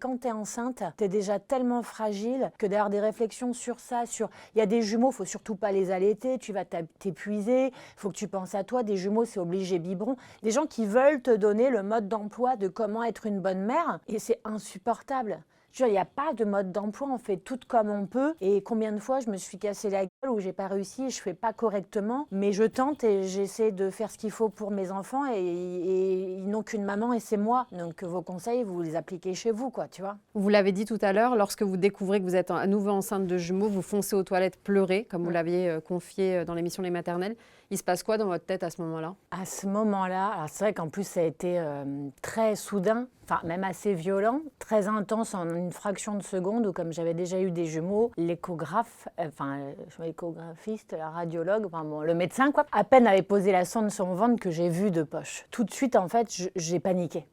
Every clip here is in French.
Quand tu es enceinte, tu es déjà tellement fragile que d'avoir des réflexions sur ça, il y a des jumeaux, faut surtout pas les allaiter, tu vas t'épuiser, il faut que tu penses à toi, des jumeaux c'est obligé biberon. Des gens qui veulent te donner le mode d'emploi de comment être une bonne mère et c'est insupportable. Je veux dire, il n'y a pas de mode d'emploi, on fait tout comme on peut. Et combien de fois je me suis cassé la gueule ou j'ai pas réussi et je fais pas correctement, mais je tente et j'essaie de faire ce qu'il faut pour mes enfants et ils n'ont qu'une maman et c'est moi. Donc vos conseils, vous les appliquez chez vous, quoi, tu vois. Vous l'avez dit tout à l'heure, lorsque vous découvrez que vous êtes à nouveau enceinte de jumeaux, vous foncez aux toilettes pleurer, comme vous l'aviez confié dans l'émission Les Maternelles. Il se passe quoi dans votre tête à ce moment-là? À ce moment-là, alors c'est vrai qu'en plus ça a été très soudain, enfin même assez violent, très intense en une fraction de seconde où comme j'avais déjà eu des jumeaux, l'échographiste, la radiologue, enfin bon, le médecin quoi, à peine avait posé la sonde sur mon ventre que j'ai vu de poche. Tout de suite en fait j'ai paniqué.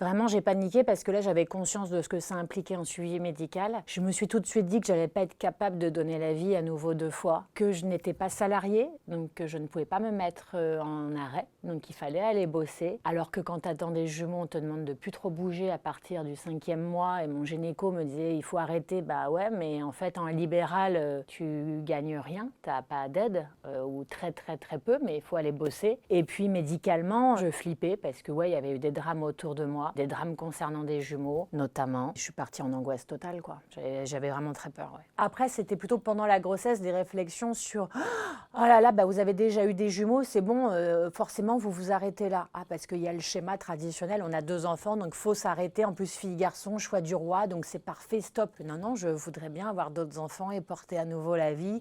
Vraiment, j'ai paniqué parce que là, j'avais conscience de ce que ça impliquait en suivi médical. Je me suis tout de suite dit que je n'allais pas être capable de donner la vie à nouveau 2 fois, que je n'étais pas salariée, donc que je ne pouvais pas me mettre en arrêt, donc il fallait aller bosser. Alors que quand tu attends des jumeaux, on te demande de plus trop bouger à partir du 5e mois et mon gynéco me disait il faut arrêter. Bah ouais, mais en fait, en libéral, tu gagnes rien, tu n'as pas d'aide ou très très très peu, mais il faut aller bosser. Et puis médicalement, je flippais parce que ouais, il y avait eu des drames autour de moi. Des drames concernant des jumeaux, notamment. Je suis partie en angoisse totale, quoi. J'avais vraiment très peur, ouais. Après, c'était plutôt pendant la grossesse des réflexions sur « Oh là là, bah vous avez déjà eu des jumeaux, c'est bon, forcément, vous vous arrêtez là. » Ah, parce qu'il y a le schéma traditionnel, on a 2 enfants, donc faut s'arrêter. En plus, fille-garçon, choix du roi, donc c'est parfait, stop. Non, non, je voudrais bien avoir d'autres enfants et porter à nouveau la vie.